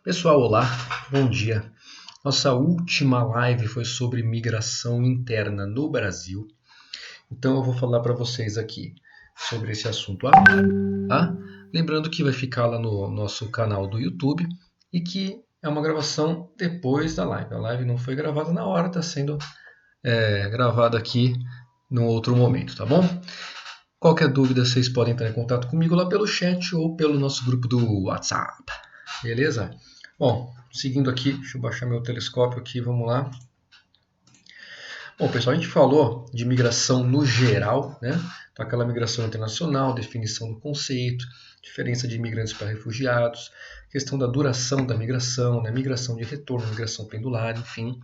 Pessoal, olá, bom dia. Nossa última live foi sobre migração interna no Brasil. Então eu vou falar para vocês aqui sobre esse assunto agora, tá? Lembrando que vai ficar lá no nosso canal do YouTube e que é uma gravação depois da live. A live não foi gravada na hora, está sendo gravada aqui num outro momento, tá bom? Qualquer dúvida, vocês podem entrar em contato comigo lá pelo chat ou pelo nosso grupo do WhatsApp. Beleza? Bom, seguindo aqui, deixa eu baixar meu telescópio aqui, vamos lá. Bom, pessoal, a gente falou de migração no geral, né? Então, aquela migração internacional, definição do conceito, diferença de imigrantes para refugiados, questão da duração da migração, né? Migração de retorno, migração pendular, enfim.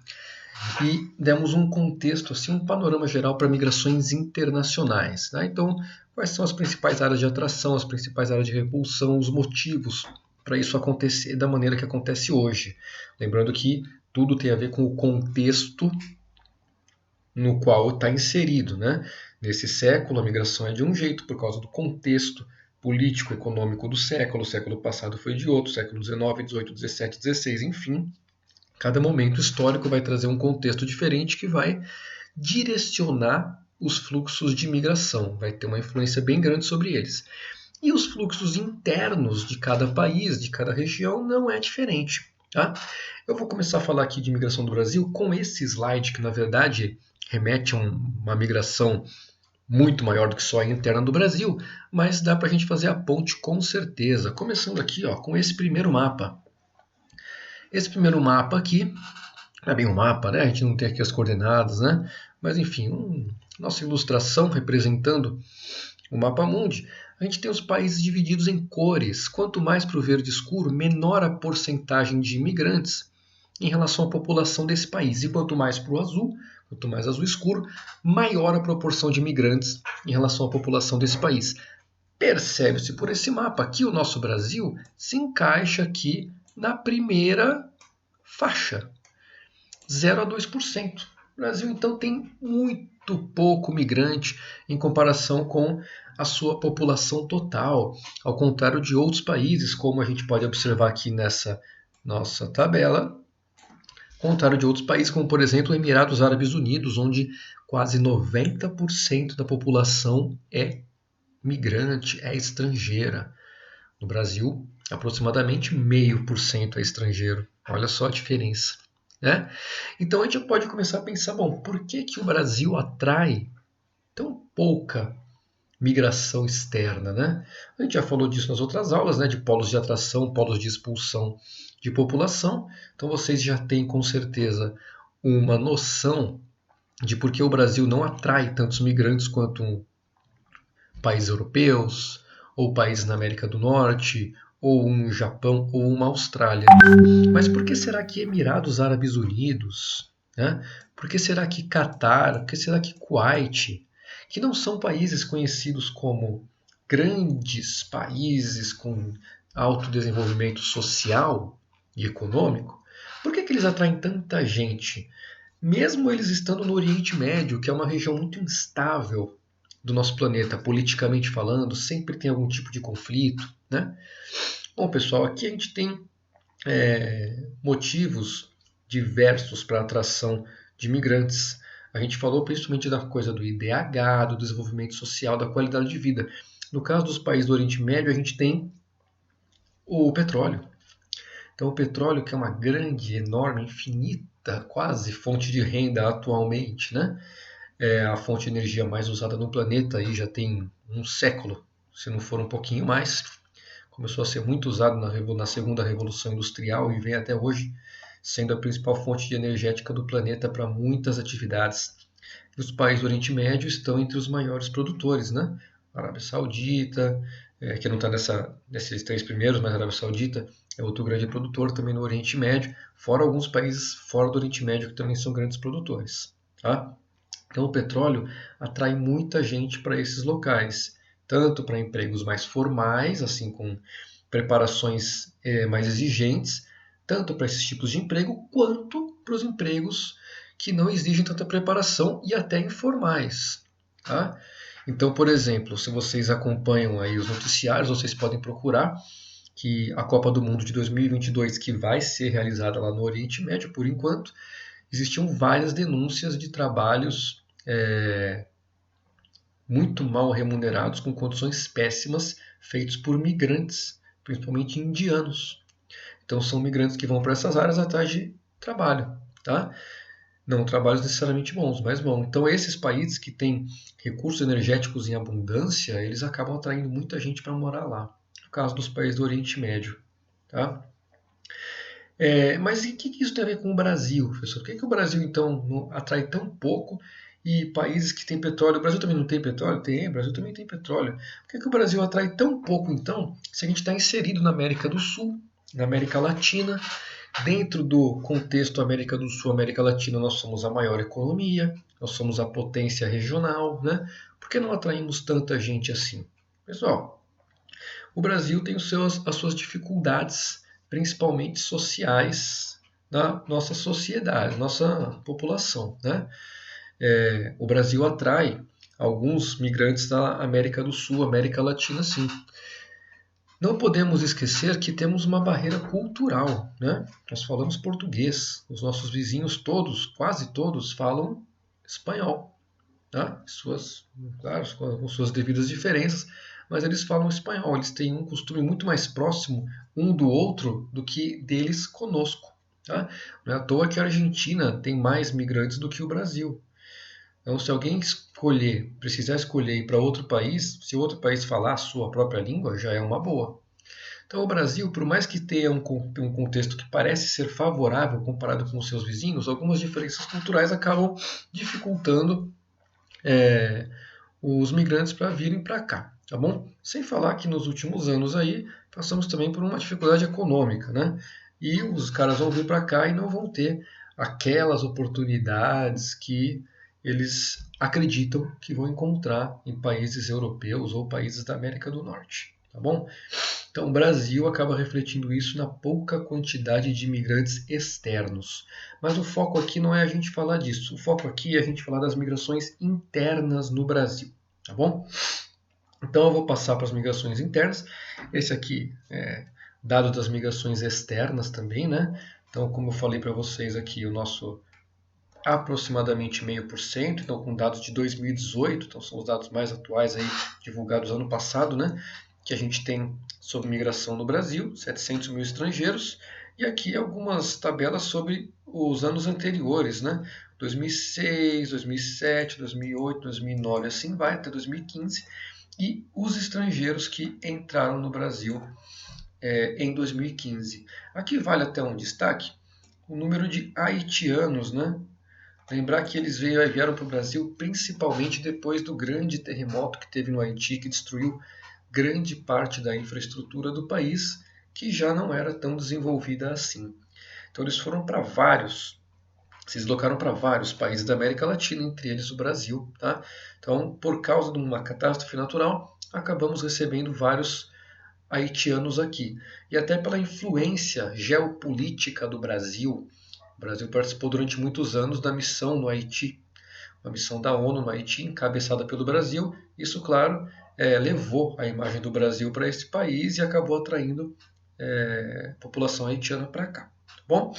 E demos um contexto, assim, um panorama geral para migrações internacionais, né? Então, quais são as principais áreas de atração, as principais áreas de repulsão, os motivos para isso acontecer da maneira que acontece hoje. Lembrando que tudo tem a ver com o contexto no qual está inserido, né? Nesse século, a migração é de um jeito, por causa do contexto político, econômico do século. O século passado foi de outro, século XIX, XVIII, XVII, XVI, enfim. Cada momento histórico vai trazer um contexto diferente que vai direcionar os fluxos de migração, vai ter uma influência bem grande sobre eles. E os fluxos internos de cada país, de cada região, não é diferente. Tá? Eu vou começar a falar aqui de migração do Brasil com esse slide, que na verdade remete a uma migração muito maior do que só a interna do Brasil, mas dá para a gente fazer a ponte com certeza. Começando aqui ó, com esse primeiro mapa. Esse primeiro mapa aqui, não é bem um mapa, né? A gente não tem aqui as coordenadas, né? Mas enfim, nossa ilustração representando o mapa mundi. A gente tem os países divididos em cores. Quanto mais para o verde escuro, menor a porcentagem de imigrantes em relação à população desse país. E quanto mais para o azul, quanto mais azul escuro, maior a proporção de imigrantes em relação à população desse país. Percebe-se por esse mapa que o nosso Brasil se encaixa aqui na primeira faixa, 0 a 2%. O Brasil, então, tem muito pouco migrante em comparação com a sua população total, ao contrário de outros países, como a gente pode observar aqui nessa nossa tabela, ao contrário de outros países, como, por exemplo, Emirados Árabes Unidos, onde quase 90% da população é migrante, é estrangeira. No Brasil, aproximadamente 0,5% é estrangeiro. Olha só a diferença. Né? Então a gente pode começar a pensar, bom, por que o Brasil atrai tão pouca migração externa? Né? A gente já falou disso nas outras aulas, né, de polos de atração, polos de expulsão de população. Então vocês já têm com certeza uma noção de por que o Brasil não atrai tantos migrantes quanto países europeus, ou países na América do Norte, ou um Japão, ou uma Austrália. Mas por que será que Emirados Árabes Unidos? Né? Por que será que Catar? Por que será que Kuwait? Que não são países conhecidos como grandes países com alto desenvolvimento social e econômico. Por que eles atraem tanta gente? Mesmo eles estando no Oriente Médio, que é uma região muito instável do nosso planeta, politicamente falando, sempre tem algum tipo de conflito. Né? Bom, pessoal, aqui a gente tem motivos diversos para a atração de imigrantes. A gente falou principalmente da coisa do IDH, do desenvolvimento social, da qualidade de vida. No caso dos países do Oriente Médio, a gente tem o petróleo. Então, o petróleo, que é uma grande, enorme, infinita, quase fonte de renda atualmente, né? É a fonte de energia mais usada no planeta aí já tem um século, se não for um pouquinho mais. Começou a ser muito usado na segunda revolução industrial e vem até hoje sendo a principal fonte de energética do planeta para muitas atividades. E os países do Oriente Médio estão entre os maiores produtores, né? A Arábia Saudita, que não está nesses três primeiros, mas a Arábia Saudita é outro grande produtor também no Oriente Médio, fora alguns países fora do Oriente Médio que também são grandes produtores. Tá? Então o petróleo atrai muita gente para esses locais, tanto para empregos mais formais, assim com preparações mais exigentes, tanto para esses tipos de emprego, quanto para os empregos que não exigem tanta preparação e até informais. Tá? Então, por exemplo, se vocês acompanham aí os noticiários, vocês podem procurar que a Copa do Mundo de 2022, que vai ser realizada lá no Oriente Médio, por enquanto, existiam várias denúncias de trabalhos muito mal remunerados, com condições péssimas, feitos por migrantes, principalmente indianos. Então são migrantes que vão para essas áreas atrás de trabalho, tá? Não trabalhos necessariamente bons, mas bom. Então esses países que têm recursos energéticos em abundância, eles acabam atraindo muita gente para morar lá. No caso dos países do Oriente Médio, tá? Mas e o que isso tem a ver com o Brasil, professor? Por que o Brasil, então, atrai tão pouco e países que têm petróleo... O Brasil também não tem petróleo? Tem, o Brasil também tem petróleo. Por que o Brasil atrai tão pouco, então, se a gente está inserido na América do Sul, na América Latina? Dentro do contexto América do Sul, América Latina, nós somos a maior economia, nós somos a potência regional, né? Por que não atraímos tanta gente assim? Pessoal, o Brasil tem as suas dificuldades, principalmente sociais, na nossa sociedade, nossa população, né? O Brasil atrai alguns migrantes da América do Sul, América Latina, sim. Não podemos esquecer que temos uma barreira cultural, né? Nós falamos português, os nossos vizinhos todos, quase todos, falam espanhol, tá? Claro, com suas devidas diferenças, mas eles falam espanhol, eles têm um costume muito mais próximo um do outro do que deles conosco, tá? Não é à toa que a Argentina tem mais migrantes do que o Brasil. Então, se alguém precisar escolher ir para outro país, se outro país falar a sua própria língua, já é uma boa. Então, o Brasil, por mais que tenha um contexto que parece ser favorável comparado com os seus vizinhos, algumas diferenças culturais acabam dificultando os migrantes para virem para cá, tá bom? Sem falar que nos últimos anos aí passamos também por uma dificuldade econômica, né? E os caras vão vir para cá e não vão ter aquelas oportunidades que eles acreditam que vão encontrar em países europeus ou países da América do Norte, tá bom? Então, o Brasil acaba refletindo isso na pouca quantidade de imigrantes externos. Mas o foco aqui não é a gente falar disso. O foco aqui é a gente falar das migrações internas no Brasil, tá bom? Então, eu vou passar para as migrações internas. Esse aqui é dado das migrações externas também, né? Então, como eu falei para vocês aqui, o nosso aproximadamente 0,5%, então com dados de 2018, então são os dados mais atuais aí divulgados ano passado, né? Que a gente tem sobre migração no Brasil, 700 mil estrangeiros, e aqui algumas tabelas sobre os anos anteriores, né? 2006, 2007, 2008, 2009, assim vai até 2015, e os estrangeiros que entraram no Brasil em 2015. Aqui vale até um destaque o número de haitianos, né? Lembrar que eles vieram para o Brasil principalmente depois do grande terremoto que teve no Haiti, que destruiu grande parte da infraestrutura do país, que já não era tão desenvolvida assim. Então eles se deslocaram para vários países da América Latina, entre eles o Brasil. Tá? Então, por causa de uma catástrofe natural, acabamos recebendo vários haitianos aqui. E até pela influência geopolítica do Brasil, o Brasil participou durante muitos anos da missão no Haiti, uma missão da ONU no Haiti, encabeçada pelo Brasil. Isso, claro, levou a imagem do Brasil para esse país e acabou atraindo população haitiana para cá. Tá bom?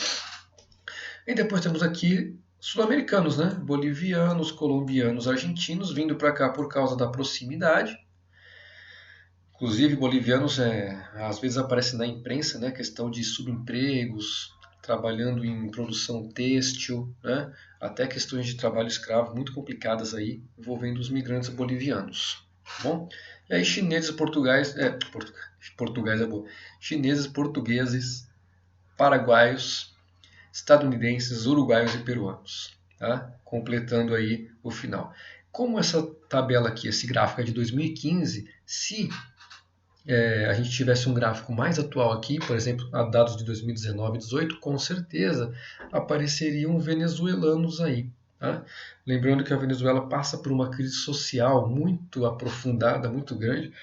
E depois temos aqui sul-americanos, né? Bolivianos, colombianos, argentinos, vindo para cá por causa da proximidade. Inclusive, bolivianos às vezes aparecem na imprensa, né? Questão de subempregos, trabalhando em produção têxtil, né? Até questões de trabalho escravo muito complicadas aí, envolvendo os migrantes bolivianos. Tá bom? E aí chineses, portugueses é bom. Chineses, portugueses, paraguaios, estadunidenses, uruguaios e peruanos, tá? Completando aí o final. Como essa tabela aqui, esse gráfico é de 2015, se a gente tivesse um gráfico mais atual aqui, por exemplo, a dados de 2019 e 2018, com certeza apareceriam venezuelanos aí. Tá? Lembrando que a Venezuela passa por uma crise social muito aprofundada, muito grande,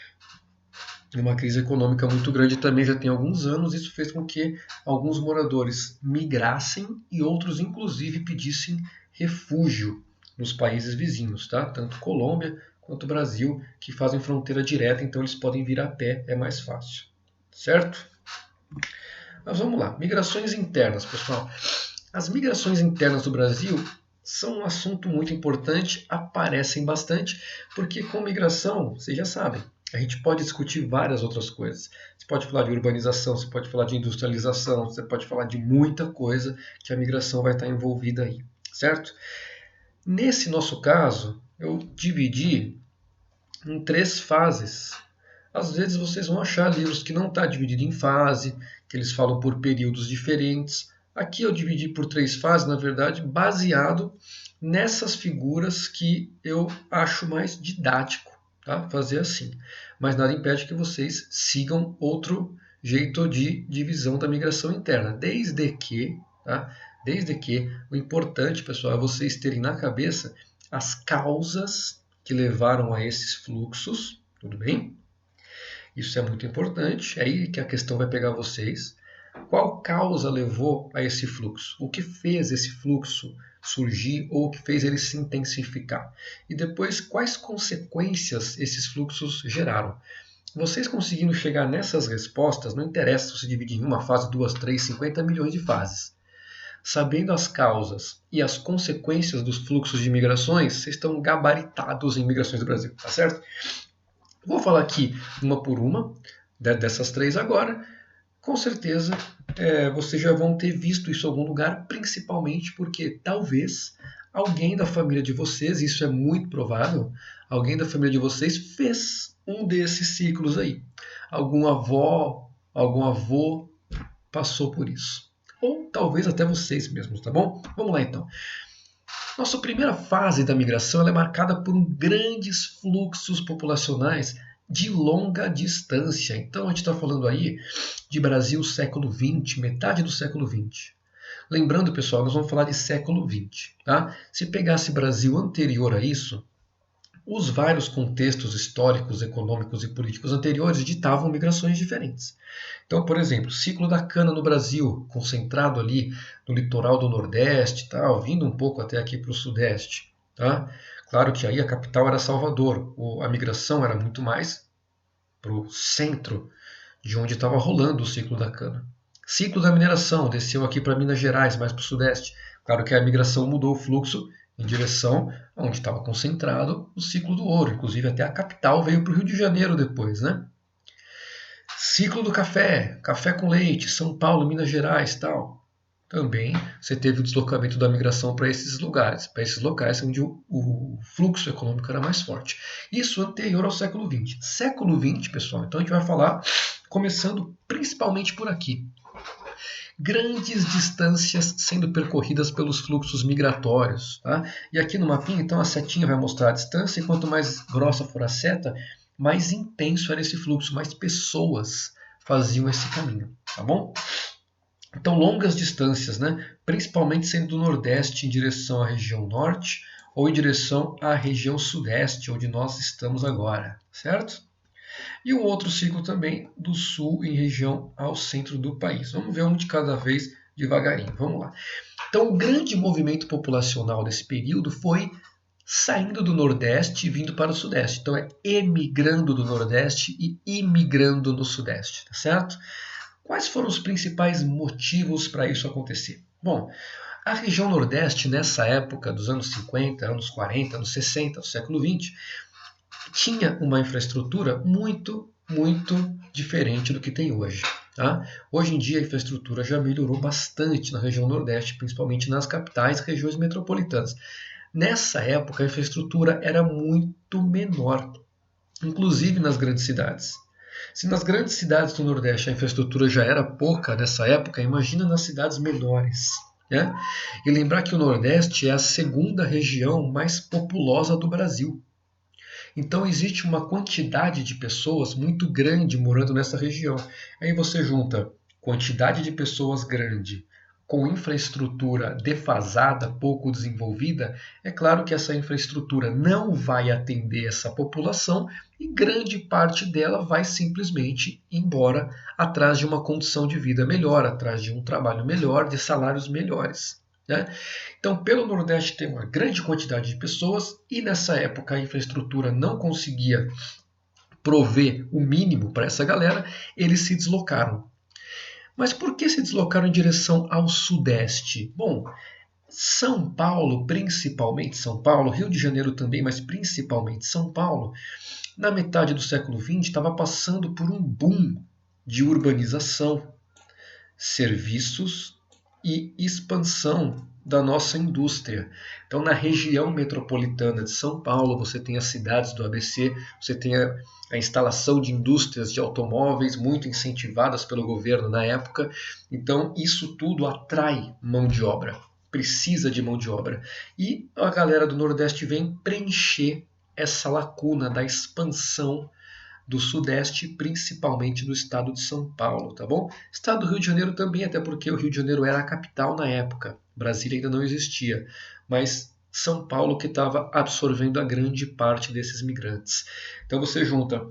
uma crise econômica muito grande também já tem alguns anos. Isso fez com que alguns moradores migrassem e outros, inclusive, pedissem refúgio nos países vizinhos, tá? Tanto Colômbia quanto Brasil, que fazem fronteira direta, então eles podem vir a pé, é mais fácil, certo? Mas vamos lá, migrações internas, pessoal. As migrações internas do Brasil são um assunto muito importante, aparecem bastante, porque com migração, vocês já sabem, a gente pode discutir várias outras coisas. Você pode falar de urbanização, você pode falar de industrialização, você pode falar de muita coisa que a migração vai estar envolvida aí, certo? Nesse nosso caso, eu dividi em 3 fases. Às vezes vocês vão achar livros que não está dividido em fase, que eles falam por períodos diferentes. Aqui eu dividi por 3 fases, na verdade, baseado nessas figuras que eu acho mais didático, tá? Fazer assim. Mas nada impede que vocês sigam outro jeito de divisão da migração interna, desde que, tá? Desde que o importante, pessoal, é vocês terem na cabeça as causas que levaram a esses fluxos, tudo bem? Isso é muito importante, é aí que a questão vai pegar vocês. Qual causa levou a esse fluxo? O que fez esse fluxo surgir ou o que fez ele se intensificar? E depois, quais consequências esses fluxos geraram? Vocês conseguindo chegar nessas respostas, não interessa se você dividir em uma fase, 2, 3, 50 milhões de fases. Sabendo as causas e as consequências dos fluxos de migrações, vocês estão gabaritados em migrações do Brasil, tá certo? Vou falar aqui uma por uma, dessas 3 agora. Com certeza vocês já vão ter visto isso em algum lugar, principalmente porque talvez alguém da família de vocês, isso é muito provável, alguém da família de vocês fez um desses ciclos aí. Algum avó, algum avô passou por isso. Ou talvez até vocês mesmos, tá bom? Vamos lá então. Nossa primeira fase da migração ela é marcada por grandes fluxos populacionais de longa distância. Então a gente está falando aí de Brasil século XX, metade do século XX. Lembrando, pessoal, nós vamos falar de século XX. Tá? Se pegasse Brasil anterior a isso, os vários contextos históricos, econômicos e políticos anteriores ditavam migrações diferentes. Então, por exemplo, o ciclo da cana no Brasil, concentrado ali no litoral do Nordeste, tal, vindo um pouco até aqui para o Sudeste. Tá? Claro que aí a capital era Salvador, a migração era muito mais para o centro, de onde estava rolando o ciclo da cana. Ciclo da mineração, desceu aqui para Minas Gerais, mais para o Sudeste. Claro que a migração mudou o fluxo em direção onde estava concentrado o ciclo do ouro. Inclusive até a capital veio para o Rio de Janeiro depois, né? Ciclo do café, café com leite, São Paulo, Minas Gerais, tal. Também você teve o deslocamento da migração para esses lugares, para esses locais onde o fluxo econômico era mais forte. Isso anterior ao século XX. Século XX, pessoal, então a gente vai falar começando principalmente por aqui. Grandes distâncias sendo percorridas pelos fluxos migratórios. Tá? E aqui no mapinha, então, a setinha vai mostrar a distância, e quanto mais grossa for a seta, mais intenso era esse fluxo, mais pessoas faziam esse caminho. Tá bom? Então, longas distâncias, né? Principalmente sendo do Nordeste em direção à região Norte ou em direção à região Sudeste, onde nós estamos agora, certo? E um outro ciclo também do sul em região ao centro do país. Vamos ver um de cada vez devagarinho. Vamos lá. Então, o grande movimento populacional desse período foi saindo do Nordeste e vindo para o Sudeste. Então, é emigrando do Nordeste e imigrando no Sudeste, tá certo? Quais foram os principais motivos para isso acontecer? Bom, a região Nordeste, nessa época dos anos 50, anos 40, anos 60, do século XX, tinha uma infraestrutura muito diferente do que tem hoje. Tá? Hoje em dia a infraestrutura já melhorou bastante na região Nordeste, principalmente nas capitais e regiões metropolitanas. Nessa época a infraestrutura era muito menor, inclusive nas grandes cidades. Se nas grandes cidades do Nordeste a infraestrutura já era pouca nessa época, imagina nas cidades menores. Né? E lembrar que o Nordeste é a segunda região mais populosa do Brasil. Então existe uma quantidade de pessoas muito grande morando nessa região. Aí você junta quantidade de pessoas grande com infraestrutura defasada, pouco desenvolvida, é claro que essa infraestrutura não vai atender essa população e grande parte dela vai simplesmente embora atrás de uma condição de vida melhor, atrás de um trabalho melhor, de salários melhores. Né? Então, pelo Nordeste tem uma grande quantidade de pessoas e nessa época a infraestrutura não conseguia prover o mínimo para essa galera, eles se deslocaram. Mas por que se deslocaram em direção ao sudeste? Bom, São Paulo, principalmente São Paulo, Rio de Janeiro também, mas principalmente São Paulo, na metade do século XX estava passando por um boom de urbanização, serviços e expansão da nossa indústria. Então, na região metropolitana de São Paulo, você tem as cidades do ABC, você tem a instalação de indústrias de automóveis muito incentivadas pelo governo na época. Então, isso tudo atrai mão de obra, precisa de mão de obra. E a galera do Nordeste vem preencher essa lacuna da expansão do Sudeste, principalmente do estado de São Paulo, tá bom? Estado do Rio de Janeiro também, até porque o Rio de Janeiro era a capital na época, Brasília ainda não existia, mas São Paulo que estava absorvendo a grande parte desses migrantes. Então você junta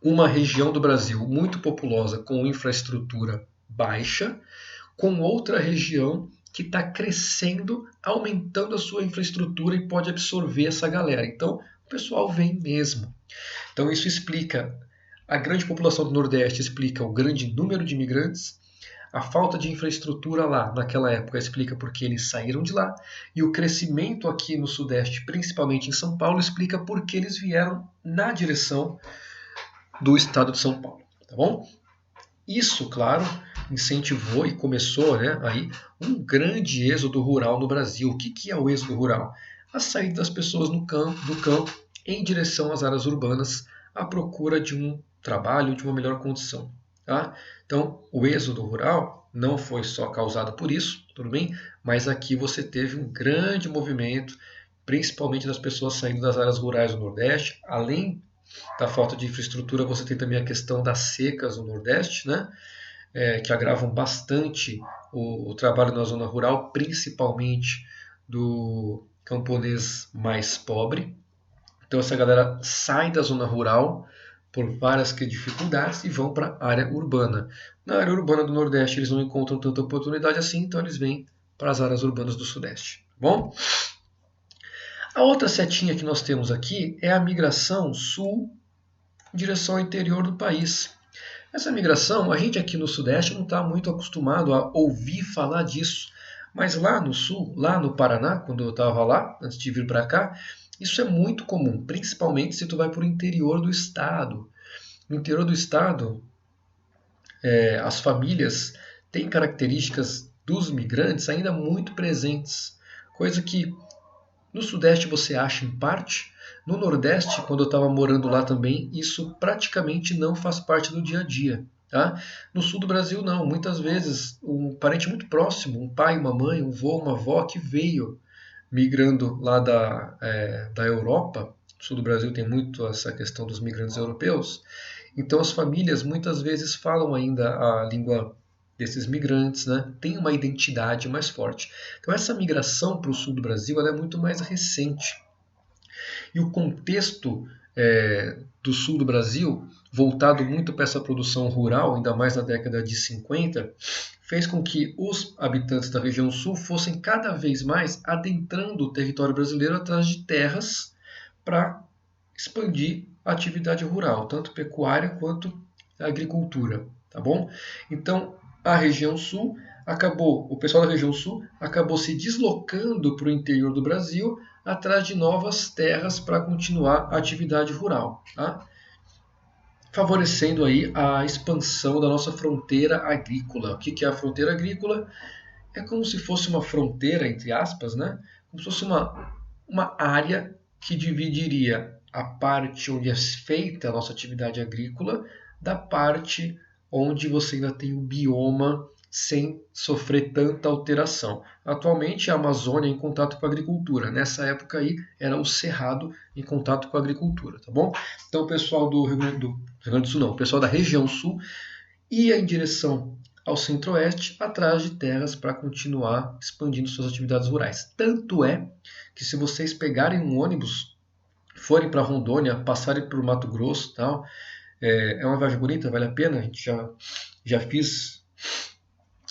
uma região do Brasil muito populosa com infraestrutura baixa, com outra região que está crescendo, aumentando a sua infraestrutura e pode absorver essa galera. Então o pessoal vem mesmo. Então isso explica a grande população do Nordeste, explica o grande número de imigrantes, a falta de infraestrutura lá naquela época explica porque eles saíram de lá, e o crescimento aqui no Sudeste, principalmente em São Paulo, explica porque eles vieram na direção do estado de São Paulo, tá bom? Isso, claro, incentivou e começou, né, aí um grande êxodo rural no Brasil. O que é o êxodo rural? A saída das pessoas do campo em direção às áreas urbanas à procura de um trabalho, de uma melhor condição. Tá? Então, o êxodo rural não foi só causado por isso, tudo bem? Mas aqui você teve um grande movimento, principalmente das pessoas saindo das áreas rurais do Nordeste. Além da falta de infraestrutura, você tem também a questão das secas no Nordeste, né? Que agravam bastante o trabalho na zona rural, principalmente do camponês mais pobre. Então essa galera sai da zona rural por várias dificuldades e vão para a área urbana. Na área urbana do Nordeste eles não encontram tanta oportunidade assim, então eles vêm para as áreas urbanas do Sudeste. Bom, a outra setinha que nós temos aqui é a migração sul em direção ao interior do país. Essa migração, a gente aqui no Sudeste não está muito acostumado a ouvir falar disso, mas lá no Sul, lá no Paraná, quando eu estava lá, antes de vir para cá, isso é muito comum, principalmente se tu vai para o interior do estado. No interior do estado, as famílias têm características dos migrantes ainda muito presentes, coisa que no Sudeste você acha em parte, no Nordeste, quando eu estava morando lá também, isso praticamente não faz parte do dia a dia. Tá? No sul do Brasil, não. Muitas vezes, um parente muito próximo, um pai, uma mãe, um avô, uma avó que veio migrando lá da Europa, no sul do Brasil tem muito essa questão dos migrantes europeus, então as famílias muitas vezes falam ainda a língua desses migrantes, né? Tem uma identidade mais forte. Então essa migração para o sul do Brasil ela é muito mais recente. E o contexto do sul do Brasil, voltado muito para essa produção rural, ainda mais na década de 50, fez com que os habitantes da região sul fossem cada vez mais adentrando o território brasileiro atrás de terras para expandir a atividade rural, tanto pecuária quanto agricultura, tá bom? Então, a região sul o pessoal da região sul acabou se deslocando para o interior do Brasil atrás de novas terras para continuar a atividade rural, tá? Favorecendo aí a expansão da nossa fronteira agrícola. O que é a fronteira agrícola? É como se fosse uma fronteira, entre aspas, né? Como se fosse uma área que dividiria a parte onde é feita a nossa atividade agrícola da parte onde você ainda tem o bioma sem sofrer tanta alteração. Atualmente a Amazônia é em contato com a agricultura. Nessa época aí era o Cerrado em contato com a agricultura, tá bom? Então o pessoal do Rio Grande do Sul não, o pessoal da região sul ia em direção ao centro-oeste atrás de terras para continuar expandindo suas atividades rurais. Tanto é que se vocês pegarem um ônibus, forem para Rondônia, passarem por Mato Grosso, tal, é uma viagem bonita, vale a pena. A gente já fiz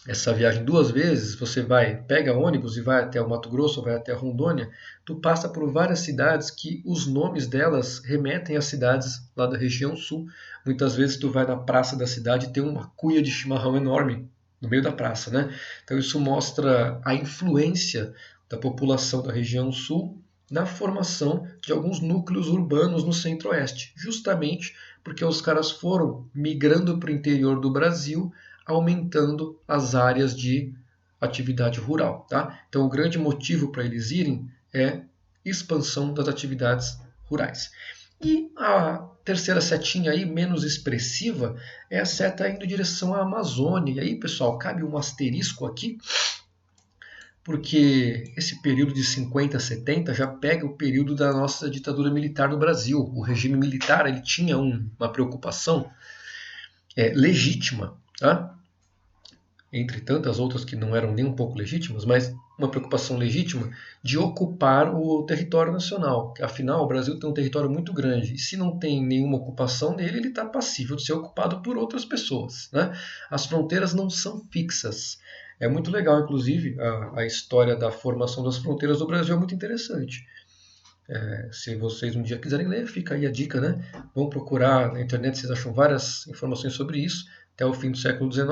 essa viagem 2 vezes, você pega ônibus e vai até o Mato Grosso, vai até a Rondônia, tu passa por várias cidades que os nomes delas remetem às cidades lá da região sul. Muitas vezes tu vai na praça da cidade e tem uma cuia de chimarrão enorme no meio da praça, né? Então isso mostra a influência da população da região sul na formação de alguns núcleos urbanos no centro-oeste, justamente porque os caras foram migrando para o interior do Brasil, aumentando as áreas de atividade rural. Tá? Então, o grande motivo para eles irem é expansão das atividades rurais. E a terceira setinha aí, menos expressiva, é a seta indo em direção à Amazônia. E aí, pessoal, cabe um asterisco aqui, porque esse período de 50 a 70 já pega o período da nossa ditadura militar no Brasil. O regime militar ele tinha uma preocupação legítima, tá? Entre tantas outras que não eram nem um pouco legítimas, mas uma preocupação legítima de ocupar o território nacional. Afinal, o Brasil tem um território muito grande e se não tem nenhuma ocupação nele, ele está passível de ser ocupado por outras pessoas. Né? As fronteiras não são fixas. É muito legal, inclusive, a história da formação das fronteiras do Brasil é muito interessante. Se vocês um dia quiserem ler, fica aí a dica, né? Vão procurar na internet, vocês acham várias informações sobre isso, até o fim do século XIX,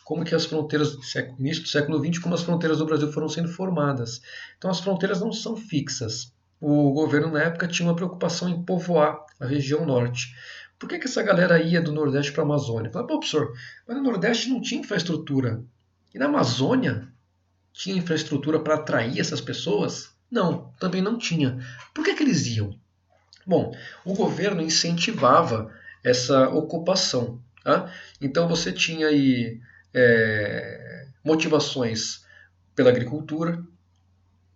como que as fronteiras, início do século XX, como as fronteiras do Brasil foram sendo formadas. Então as fronteiras não são fixas. O governo na época tinha uma preocupação em povoar a região norte. Por que essa galera ia do Nordeste para a Amazônia? Fala, pô, professor, mas no Nordeste não tinha infraestrutura. E na Amazônia tinha infraestrutura para atrair essas pessoas? Não, também não tinha. Por que eles iam? Bom, o governo incentivava essa ocupação. Tá? Então você tinha aí motivações pela agricultura.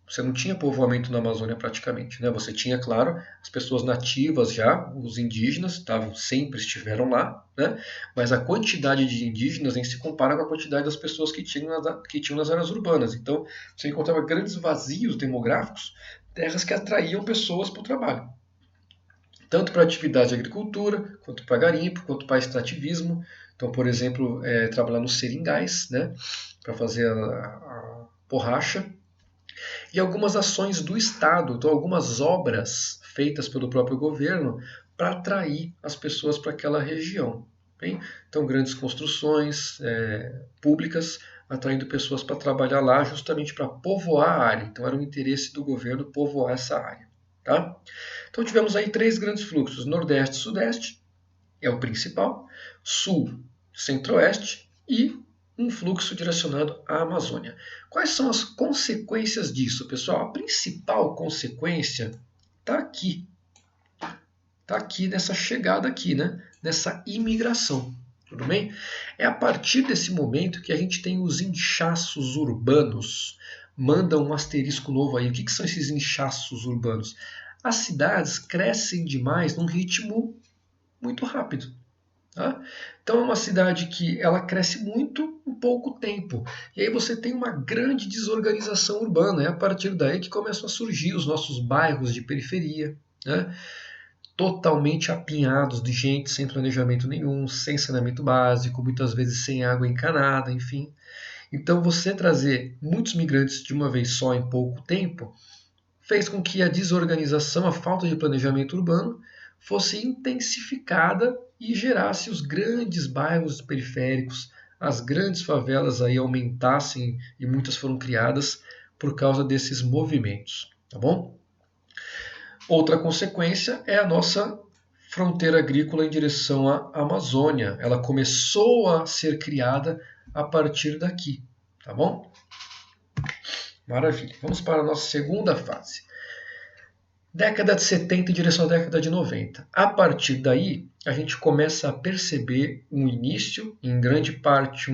Você não tinha povoamento na Amazônia praticamente, né? Você tinha, claro, as pessoas nativas já, os indígenas, sempre estiveram lá, né? Mas a quantidade de indígenas nem se compara com a quantidade das pessoas que tinham nas áreas urbanas. Então, você encontrava grandes vazios demográficos, terras que atraíam pessoas para o trabalho. Tanto para atividade de agricultura, quanto para garimpo, quanto para extrativismo. Então, por exemplo, trabalhar nos seringais, né? Para fazer a borracha. E algumas ações do Estado, então algumas obras feitas pelo próprio governo para atrair as pessoas para aquela região. Bem? Então, grandes construções públicas atraindo pessoas para trabalhar lá justamente para povoar a área. Então, era um interesse do governo povoar essa área. Tá? Então, tivemos aí 3 grandes fluxos: Nordeste e Sudeste, é o principal, Sul, Centro-Oeste e um fluxo direcionado à Amazônia. Quais são as consequências disso, pessoal? A principal consequência está aqui. Está aqui nessa chegada aqui, né? Nessa imigração. Tudo bem? É a partir desse momento que a gente tem os inchaços urbanos. Manda um asterisco novo aí. O que são esses inchaços urbanos? As cidades crescem demais num ritmo muito rápido. Tá? Então é uma cidade que ela cresce muito em pouco tempo. E aí você tem uma grande desorganização urbana. É a partir daí que começam a surgir os nossos bairros de periferia, né? Totalmente apinhados de gente sem planejamento nenhum, sem saneamento básico, muitas vezes sem água encanada, enfim. Então você trazer muitos migrantes de uma vez só em pouco tempo fez com que a desorganização, a falta de planejamento urbano fosse intensificada e gerasse os grandes bairros periféricos, as grandes favelas aí aumentassem e muitas foram criadas por causa desses movimentos, tá bom? Outra consequência é a nossa fronteira agrícola em direção à Amazônia. Ela começou a ser criada a partir daqui, tá bom? Maravilha. Vamos para a nossa segunda fase. Década de 70 em direção à década de 90. A partir daí, a gente começa a perceber um início, em grande parte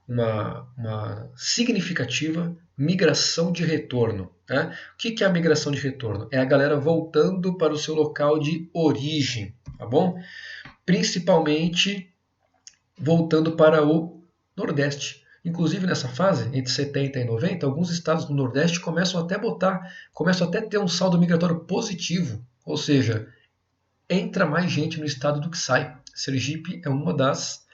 uma significativa migração de retorno. Né? O que é a migração de retorno? É a galera voltando para o seu local de origem, tá bom? Principalmente voltando para o Nordeste. Inclusive nessa fase, entre 70 e 90, alguns estados do Nordeste começam até a ter um saldo migratório positivo, ou seja, entra mais gente no estado do que sai. Sergipe é uma das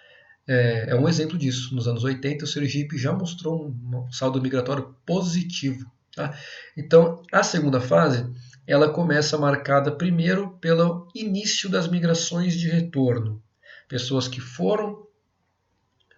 é um exemplo disso. Nos anos 80, o Sergipe já mostrou um saldo migratório positivo. Tá? Então, a segunda fase, ela começa marcada primeiro pelo início das migrações de retorno. Pessoas que foram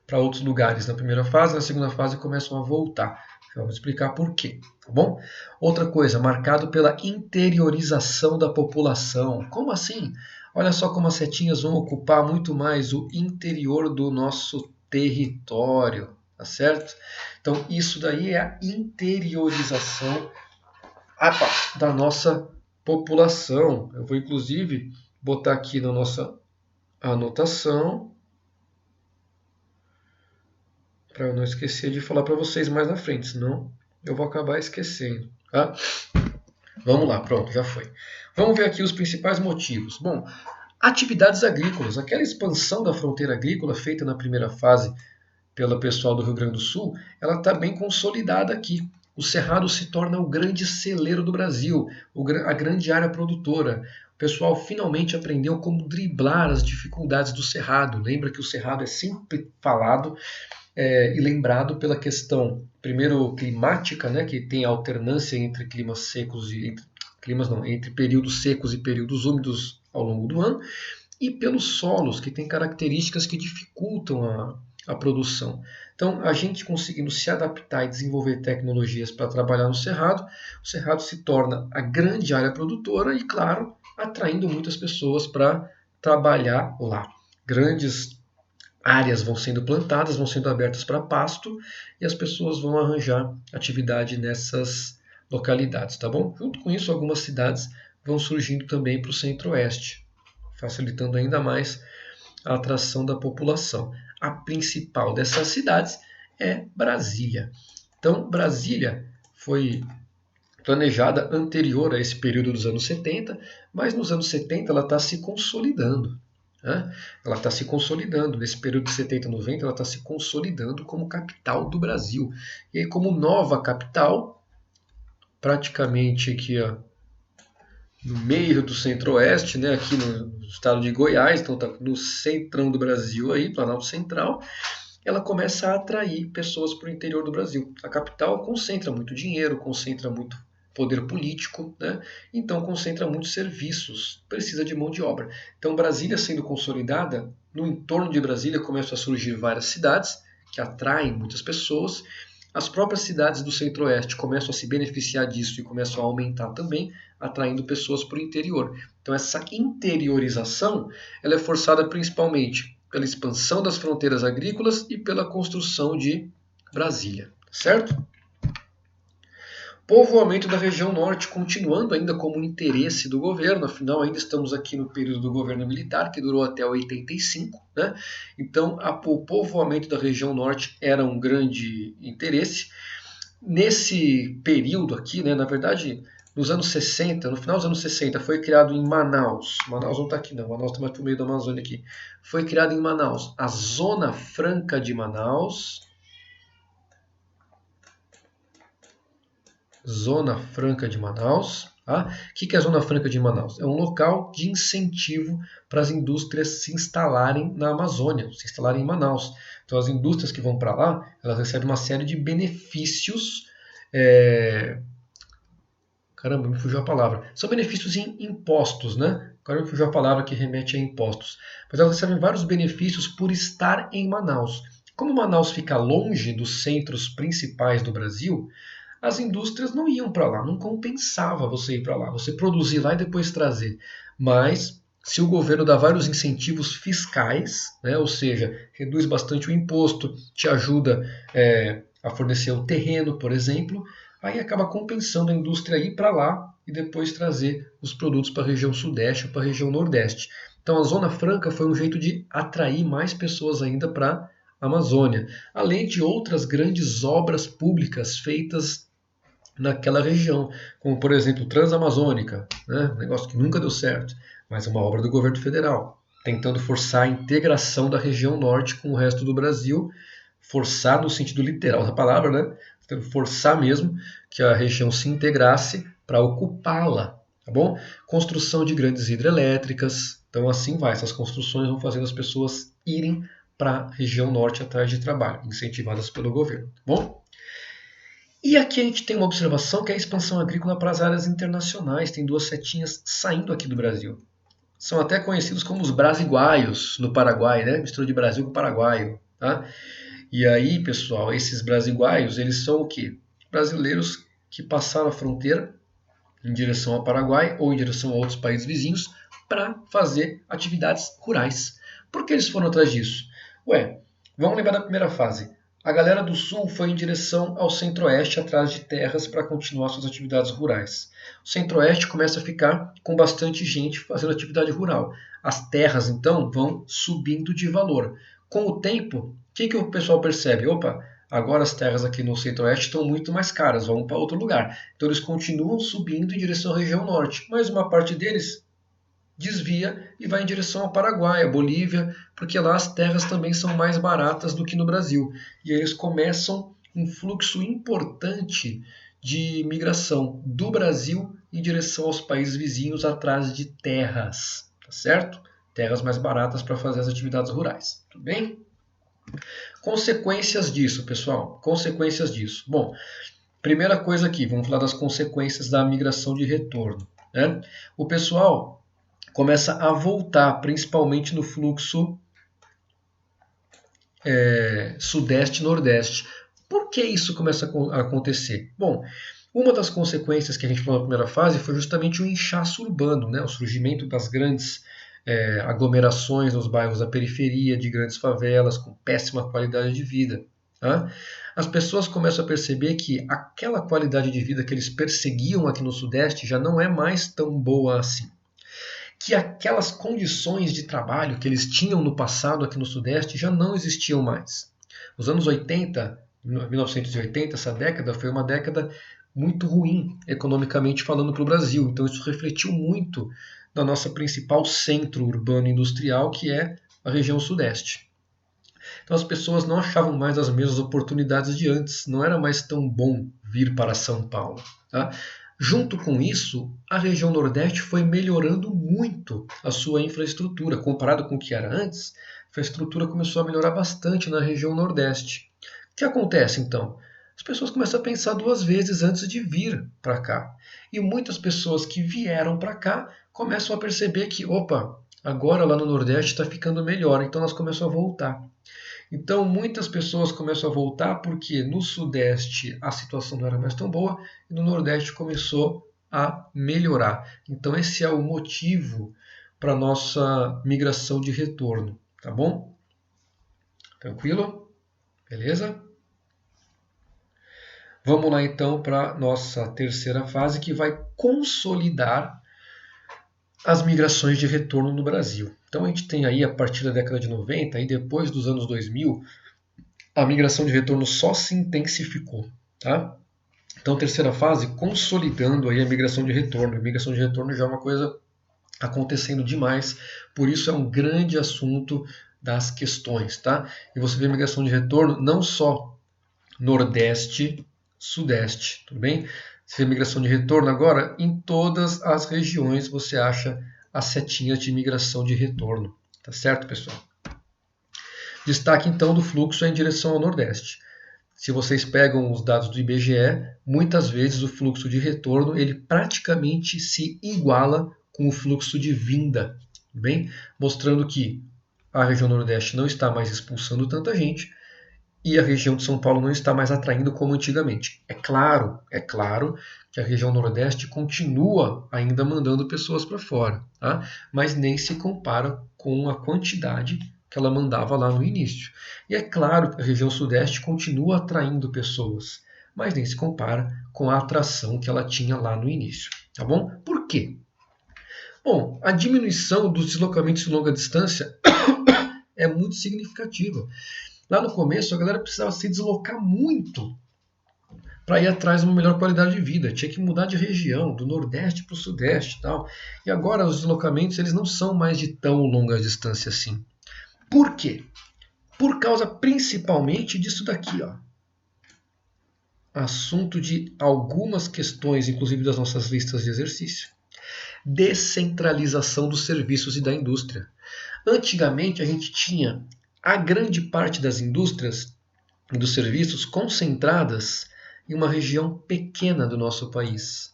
para outros lugares na primeira fase, na segunda fase começam a voltar. Vamos explicar por quê, tá bom? Outra coisa, marcado pela interiorização da população. Como assim? Olha só como as setinhas vão ocupar muito mais o interior do nosso território, tá certo? Então, isso daí é a interiorização da nossa população. Eu vou, inclusive, botar aqui na nossa anotação, para eu não esquecer de falar para vocês mais na frente, senão eu vou acabar esquecendo. Tá? Vamos lá, pronto, já foi. Vamos ver aqui os principais motivos. Bom, atividades agrícolas. Aquela expansão da fronteira agrícola feita na primeira fase pelo pessoal do Rio Grande do Sul, ela está bem consolidada aqui. O Cerrado se torna o grande celeiro do Brasil, a grande área produtora. O pessoal finalmente aprendeu como driblar as dificuldades do Cerrado. Lembra que o Cerrado é sempre falado e lembrado pela questão, primeiro, climática, né, que tem alternância entre climas secos e entre períodos secos e períodos úmidos ao longo do ano, e pelos solos, que têm características que dificultam a produção. Então, a gente conseguindo se adaptar e desenvolver tecnologias para trabalhar no Cerrado, o Cerrado se torna a grande área produtora e, claro, atraindo muitas pessoas para trabalhar lá. Grandes áreas vão sendo plantadas, vão sendo abertas para pasto e as pessoas vão arranjar atividade nessas localidades, tá bom? Junto com isso, algumas cidades vão surgindo também para o centro-oeste, facilitando ainda mais a atração da população. A principal dessas cidades é Brasília. Então, Brasília foi planejada anterior a esse período dos anos 70, mas nos anos 70 ela está se consolidando. Né? Ela está se consolidando. Nesse período de 70 e 90, ela está se consolidando como capital do Brasil. E aí, como nova capital, praticamente aqui no meio do centro-oeste, né, aqui no estado de Goiás, então está no centrão do Brasil, aí, Planalto Central, ela começa a atrair pessoas para o interior do Brasil. A capital concentra muito dinheiro, concentra muito poder político, né? Então concentra muitos serviços, precisa de mão de obra. Então Brasília sendo consolidada, no entorno de Brasília começam a surgir várias cidades que atraem muitas pessoas. As próprias cidades do centro-oeste começam a se beneficiar disso e começam a aumentar também, atraindo pessoas para o interior. Então essa interiorização ela é forçada principalmente pela expansão das fronteiras agrícolas e pela construção de Brasília, certo? Povoamento da região norte, continuando ainda como interesse do governo, afinal ainda estamos aqui no período do governo militar, que durou até 85, né? Então o povoamento da região norte era um grande interesse. Nesse período aqui, né, na verdade, nos anos 60, no final dos anos 60, foi criado em Manaus. Manaus não está aqui não, Manaus está mais para o meio da Amazônia aqui. Foi criado em Manaus a Zona Franca de Manaus. Zona Franca de Manaus. Tá? O que é a Zona Franca de Manaus? É um local de incentivo para as indústrias se instalarem na Amazônia, se instalarem em Manaus. Então as indústrias que vão para lá, elas recebem uma série de benefícios. Caramba, me fugiu a palavra. São benefícios em impostos, né? Agora me fugiu a palavra que remete a impostos. Mas elas recebem vários benefícios por estar em Manaus. Como Manaus fica longe dos centros principais do Brasil, as indústrias não iam para lá, não compensava você ir para lá, você produzir lá e depois trazer. Mas se o governo dá vários incentivos fiscais, né, ou seja, reduz bastante o imposto, te ajuda a fornecer o terreno, por exemplo, aí acaba compensando a indústria ir para lá e depois trazer os produtos para a região sudeste ou para a região nordeste. Então a Zona Franca foi um jeito de atrair mais pessoas ainda para a Amazônia, além de outras grandes obras públicas feitas naquela região, como por exemplo Transamazônica, né? Um negócio que nunca deu certo, mas é uma obra do governo federal, tentando forçar a integração da região norte com o resto do Brasil, forçar no sentido literal da palavra, né? Tentando forçar mesmo que a região se integrasse para ocupá-la, tá bom? Construção de grandes hidrelétricas, então assim vai, essas construções vão fazendo as pessoas irem para a região norte atrás de trabalho, incentivadas pelo governo. Tá bom? E aqui a gente tem uma observação que é a expansão agrícola para as áreas internacionais. Tem duas setinhas saindo aqui do Brasil. São até conhecidos como os brasiguaios no Paraguai, né? Mistura de Brasil com paraguaio, tá? E aí, pessoal, esses brasiguaios, eles são o quê? Brasileiros que passaram a fronteira em direção ao Paraguai ou em direção a outros países vizinhos para fazer atividades rurais. Por que eles foram atrás disso? Ué, vamos lembrar da primeira fase. A galera do sul foi em direção ao centro-oeste atrás de terras para continuar suas atividades rurais. O centro-oeste começa a ficar com bastante gente fazendo atividade rural. As terras, então, vão subindo de valor. Com o tempo, o que o pessoal percebe? Opa, agora as terras aqui no centro-oeste estão muito mais caras, vamos para outro lugar. Então eles continuam subindo em direção à região norte, mas uma parte deles desvia e vai em direção ao Paraguai, a Bolívia, porque lá as terras também são mais baratas do que no Brasil. E aí eles começam um fluxo importante de migração do Brasil em direção aos países vizinhos atrás de terras, tá certo? Terras mais baratas para fazer as atividades rurais, tudo bem? Consequências disso, pessoal, consequências disso. Bom, primeira coisa aqui, vamos falar das consequências da migração de retorno, né? O pessoal começa a voltar, principalmente no fluxo sudeste e nordeste. Por que isso começa a acontecer? Bom, uma das consequências que a gente falou na primeira fase foi justamente o inchaço urbano, né? O surgimento das grandes aglomerações nos bairros da periferia, de grandes favelas, com péssima qualidade de vida. Tá? As pessoas começam a perceber que aquela qualidade de vida que eles perseguiam aqui no Sudeste já não é mais tão boa assim. Que aquelas condições de trabalho que eles tinham no passado aqui no Sudeste já não existiam mais. Os anos 80, 1980, essa década foi uma década muito ruim, economicamente falando, para o Brasil. Então isso refletiu muito na nossa principal centro urbano industrial, que é a região Sudeste. Então as pessoas não achavam mais as mesmas oportunidades de antes, não era mais tão bom vir para São Paulo. Tá? Junto com isso, a região Nordeste foi melhorando muito a sua infraestrutura. Comparado com o que era antes, a infraestrutura começou a melhorar bastante na região Nordeste. O que acontece então? As pessoas começam a pensar duas vezes antes de vir para cá. E muitas pessoas que vieram para cá começam a perceber que, opa, agora lá no Nordeste está ficando melhor, então elas começam a voltar. Então, muitas pessoas começam a voltar porque no Sudeste a situação não era mais tão boa e no Nordeste começou a melhorar. Então, esse é o motivo para a nossa migração de retorno, tá bom? Tranquilo? Beleza? Vamos lá então para a nossa terceira fase, que vai consolidar as migrações de retorno no Brasil. Então a gente tem aí a partir da década de 90 e depois dos anos 2000, a migração de retorno só se intensificou, tá? Então terceira fase, consolidando aí a migração de retorno. A migração de retorno já é uma coisa acontecendo demais, por isso é um grande assunto das questões, tá? E você vê a migração de retorno não só Nordeste, Sudeste, tudo bem? Você vê migração de retorno agora, em todas as regiões você acha as setinhas de migração de retorno. Tá certo, pessoal? Destaque então do fluxo é em direção ao Nordeste. Se vocês pegam os dados do IBGE, muitas vezes o fluxo de retorno ele praticamente se iguala com o fluxo de vinda, bem? Mostrando que a região Nordeste não está mais expulsando tanta gente e a região de São Paulo não está mais atraindo como antigamente. É claro que a região Nordeste continua ainda mandando pessoas para fora, tá? Mas nem se compara com a quantidade que ela mandava lá no início. E é claro que a região Sudeste continua atraindo pessoas, mas nem se compara com a atração que ela tinha lá no início, tá bom? Por quê? Bom, a diminuição dos deslocamentos de longa distância é muito significativa. Lá no começo, a galera precisava se deslocar muito para ir atrás de uma melhor qualidade de vida. Tinha que mudar de região, do Nordeste para o Sudeste e tal. E agora os deslocamentos eles não são mais de tão longa distância assim. Por quê? Por causa principalmente disso daqui, ó. Assunto de algumas questões, inclusive das nossas listas de exercício. Descentralização dos serviços e da indústria. Antigamente a gente tinha a grande parte das indústrias e dos serviços concentradas em uma região pequena do nosso país.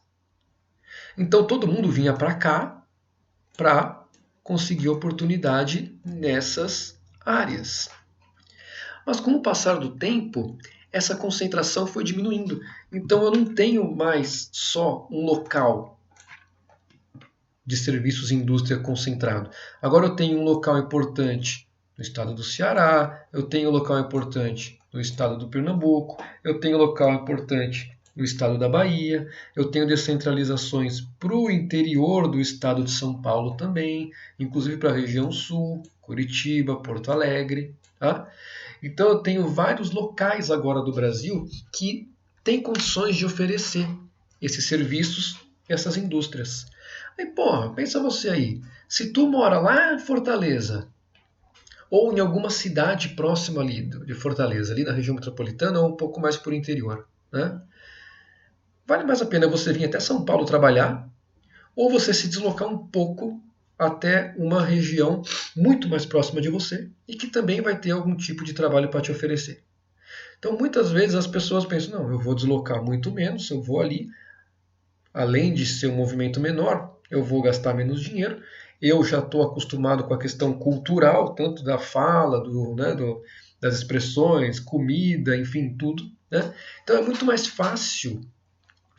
Então todo mundo vinha para cá para conseguir oportunidade nessas áreas. Mas com o passar do tempo, essa concentração foi diminuindo. Então eu não tenho mais só um local de serviços e indústria concentrado. Agora eu tenho um local importante no estado do Ceará, eu tenho um local importante no estado do Pernambuco, eu tenho um local importante no estado da Bahia, eu tenho descentralizações para o interior do estado de São Paulo também, inclusive para a região sul, Curitiba, Porto Alegre. Tá? Então eu tenho vários locais agora do Brasil que têm condições de oferecer esses serviços e essas indústrias. Aí, porra, pensa você aí, se tu mora lá em Fortaleza, ou em alguma cidade próxima ali de Fortaleza, ali na região metropolitana, ou um pouco mais por interior, né? Vale mais a pena você vir até São Paulo trabalhar, ou você se deslocar um pouco até uma região muito mais próxima de você e que também vai ter algum tipo de trabalho para te oferecer. Então, muitas vezes as pessoas pensam, não, eu vou deslocar muito menos, eu vou ali, além de ser um movimento menor, eu vou gastar menos dinheiro. Eu já estou acostumado com a questão cultural, tanto da fala, das expressões, comida, enfim, tudo. Né? Então é muito mais fácil,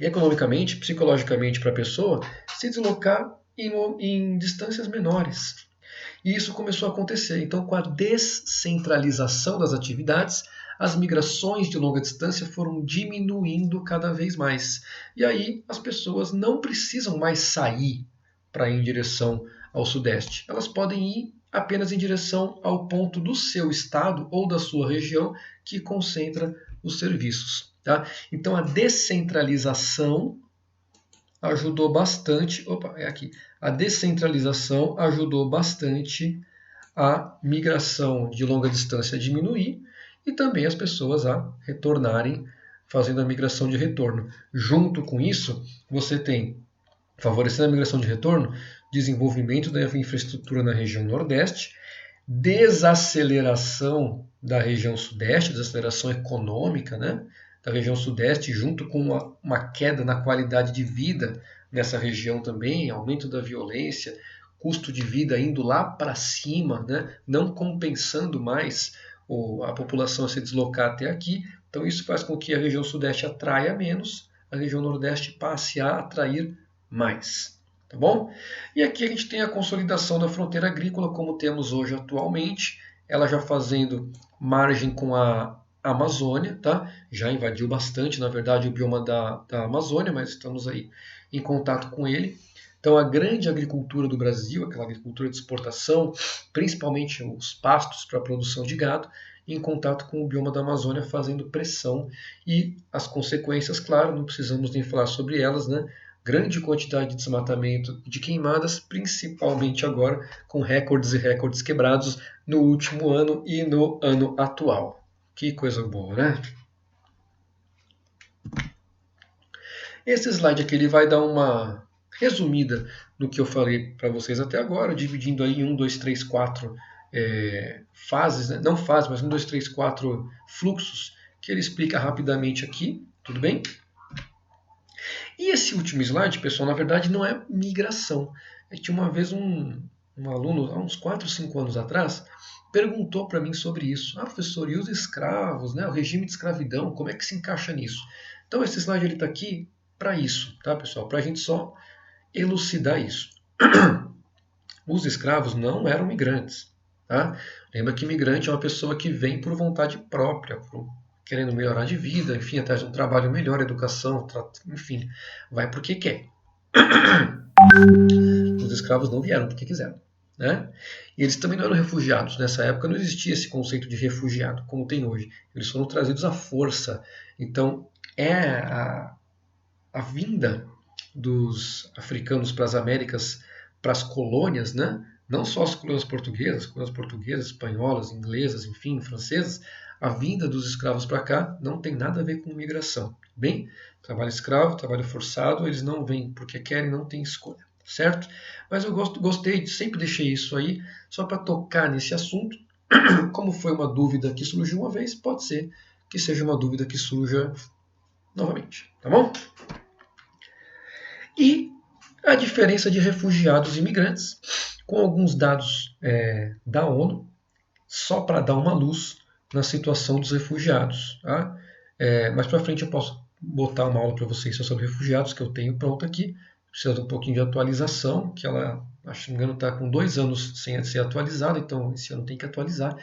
economicamente, psicologicamente, para a pessoa se deslocar em distâncias menores. E isso começou a acontecer. Então, com a descentralização das atividades, as migrações de longa distância foram diminuindo cada vez mais. E aí as pessoas não precisam mais sair para ir em direção ao Sudeste. Elas podem ir apenas em direção ao ponto do seu estado ou da sua região que concentra os serviços. Tá? Então, a descentralização ajudou bastante. Opa, é aqui. A descentralização ajudou bastante a migração de longa distância a diminuir e também as pessoas a retornarem fazendo a migração de retorno. Junto com isso, você tem, favorecendo a migração de retorno, desenvolvimento da infraestrutura na região Nordeste, desaceleração da região Sudeste, desaceleração econômica, né, da região Sudeste, junto com uma queda na qualidade de vida nessa região também, aumento da violência, custo de vida indo lá para cima, né, não compensando mais a população a se deslocar até aqui. Então isso faz com que a região Sudeste atraia menos, a região Nordeste passe a atrair mais. Tá bom? E aqui a gente tem a consolidação da fronteira agrícola, como temos hoje atualmente, ela já fazendo margem com a Amazônia, tá? Já invadiu bastante, na verdade, o bioma da Amazônia, mas estamos aí em contato com ele. Então, a grande agricultura do Brasil, aquela agricultura de exportação, principalmente os pastos para a produção de gado, em contato com o bioma da Amazônia, fazendo pressão. E as consequências, claro, não precisamos nem falar sobre elas, né? Grande quantidade de desmatamento, de queimadas, principalmente agora com recordes e recordes quebrados no último ano e no ano atual. Que coisa boa, né? Esse slide aqui ele vai dar uma resumida no que eu falei para vocês até agora, dividindo aí em 1, 2, 3, 4 fases, né? Não fases, mas 1, 2, 3, 4 fluxos, que ele explica rapidamente aqui, tudo bem? E esse último slide, pessoal, na verdade não é migração. Tinha uma vez um aluno, há uns 4, 5 anos atrás, perguntou para mim sobre isso. Ah, professor, e os escravos, né? O regime de escravidão, como é que se encaixa nisso? Então esse slide está aqui para isso, tá, pessoal? Para a gente só elucidar isso. Os escravos não eram migrantes, tá? Lembra que migrante é uma pessoa que vem por vontade própria, querendo melhorar de vida, enfim, atrás de um trabalho melhor, educação, enfim, vai porque quer. Os escravos não vieram porque quiseram. Né? E eles também não eram refugiados. Nessa época não existia esse conceito de refugiado, como tem hoje. Eles foram trazidos à força. Então, a vinda dos africanos para as Américas, para as colônias, né? Não só as colônias portuguesas, espanholas, inglesas, enfim, francesas, a vinda dos escravos para cá não tem nada a ver com migração. Bem, trabalho escravo, trabalho forçado, eles não vêm porque querem, não tem escolha, certo? Mas eu gostei, sempre deixei isso aí, só para tocar nesse assunto, como foi uma dúvida que surgiu uma vez, pode ser que seja uma dúvida que surja novamente, tá bom? E a diferença de refugiados e imigrantes, com alguns dados da ONU, só para dar uma luz na situação dos refugiados. Tá? Mais para frente eu posso botar uma aula para vocês sobre refugiados que eu tenho pronta aqui. Precisa de um pouquinho de atualização, que ela, acho que não me engano, está com 2 anos sem ser atualizada, então esse ano tem que atualizar.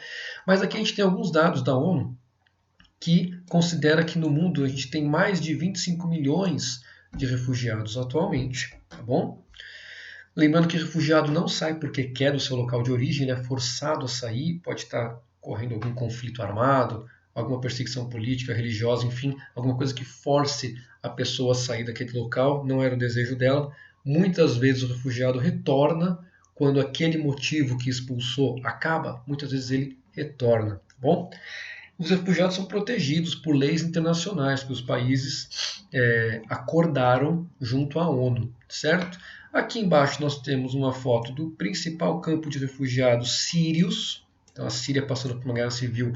Mas aqui a gente tem alguns dados da ONU que considera que no mundo a gente tem mais de 25 milhões de refugiados atualmente, tá bom? Lembrando que refugiado não sai porque quer do seu local de origem, ele é forçado a sair, pode estar correndo algum conflito armado, alguma perseguição política, religiosa, enfim, alguma coisa que force a pessoa a sair daquele local, não era o desejo dela. Muitas vezes o refugiado retorna quando aquele motivo que expulsou acaba, muitas vezes ele retorna, tá bom? Os refugiados são protegidos por leis internacionais que os países acordaram junto à ONU, certo? Aqui embaixo nós temos uma foto do principal campo de refugiados sírios. Então a Síria passando por uma guerra civil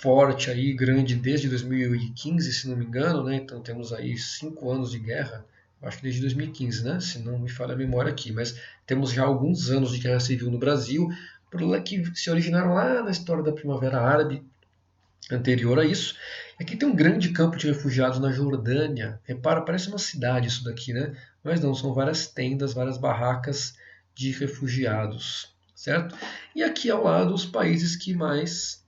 forte aí, grande desde 2015, se não me engano, né? Então temos aí 5 anos de guerra, acho que desde 2015, né? Se não me falha a memória aqui, mas temos já alguns anos de guerra civil no Brasil, que se originaram lá na história da Primavera Árabe, anterior a isso. Aqui tem um grande campo de refugiados na Jordânia. Repara, parece uma cidade isso daqui, né? Mas não, são várias tendas, várias barracas de refugiados, certo? E aqui ao lado os países que mais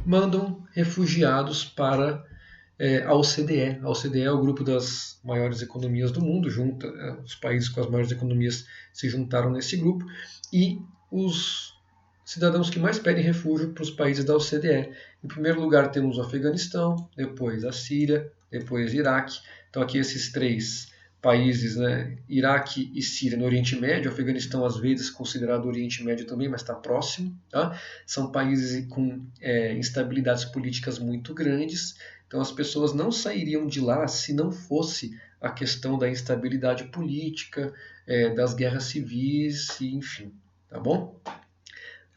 mandam refugiados para a OCDE. A OCDE é o grupo das maiores economias do mundo, os países com as maiores economias se juntaram nesse grupo, e os cidadãos que mais pedem refúgio para os países da OCDE. Em primeiro lugar temos o Afeganistão, depois a Síria, depois o Iraque. Então aqui esses 3 países, né, Iraque e Síria no Oriente Médio, o Afeganistão às vezes considerado Oriente Médio também, mas está próximo. Tá? São países com instabilidades políticas muito grandes, então as pessoas não sairiam de lá se não fosse a questão da instabilidade política, das guerras civis, enfim, tá bom?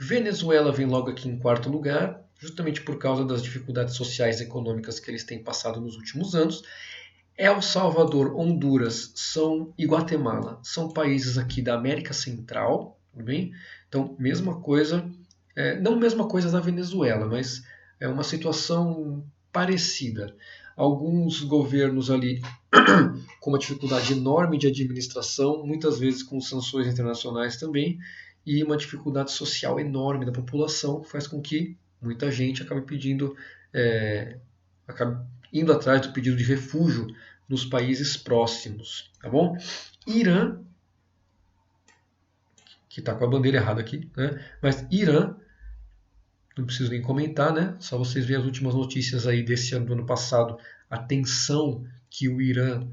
Venezuela vem logo aqui em 4º lugar, justamente por causa das dificuldades sociais e econômicas que eles têm passado nos últimos anos. El Salvador, Honduras e Guatemala são países aqui da América Central, tudo bem? Então, mesma coisa, não mesma coisa da Venezuela, mas é uma situação parecida. Alguns governos ali com uma dificuldade enorme de administração, muitas vezes com sanções internacionais também, e uma dificuldade social enorme da população, faz com que muita gente acabe acabe indo atrás do pedido de refúgio nos países próximos, tá bom? Irã, que está com a bandeira errada aqui, né? Mas Irã, não preciso nem comentar, né? Só vocês verem as últimas notícias aí desse ano, do ano passado, a tensão que o Irã,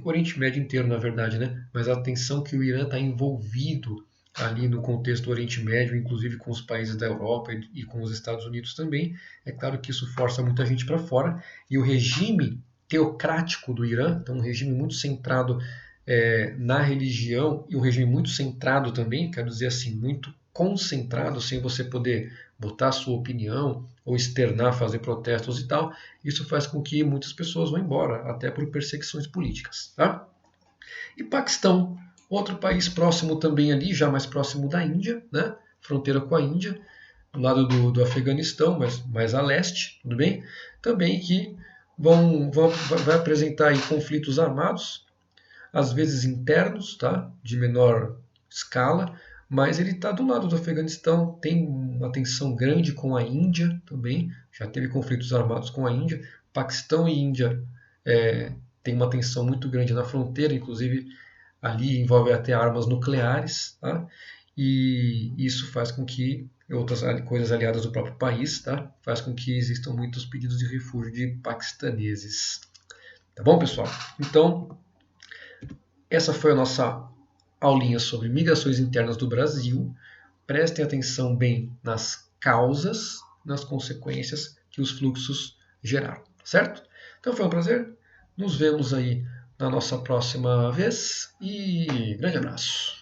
o Oriente Médio inteiro, na verdade, né? Mas a tensão que o Irã está envolvido ali no contexto do Oriente Médio, inclusive com os países da Europa e com os Estados Unidos também. É claro que isso força muita gente para fora. E o regime teocrático do Irã, então um regime muito centrado na religião e um regime muito centrado também, quero dizer assim, muito concentrado, sem você poder botar a sua opinião ou externar, fazer protestos e tal, isso faz com que muitas pessoas vão embora, até por perseguições políticas. Tá? E Paquistão, outro país próximo também ali, já mais próximo da Índia, né? Fronteira com a Índia, do lado do Afeganistão, mas mais a leste, tudo bem? Também que vai apresentar aí conflitos armados, às vezes internos, tá? De menor escala, mas ele está do lado do Afeganistão, tem uma tensão grande com a Índia também, já teve conflitos armados com a Índia. Paquistão e Índia tem uma tensão muito grande na fronteira, inclusive ali envolve até armas nucleares, tá? E isso faz com que outras coisas aliadas do próprio país, tá? Faz com que existam muitos pedidos de refúgio de paquistaneses. Tá bom, pessoal? Então, essa foi a nossa aulinha sobre migrações internas do Brasil. Prestem atenção bem nas causas, nas consequências que os fluxos geraram, certo? Então foi um prazer. Nos vemos aí na nossa próxima vez e grande abraço.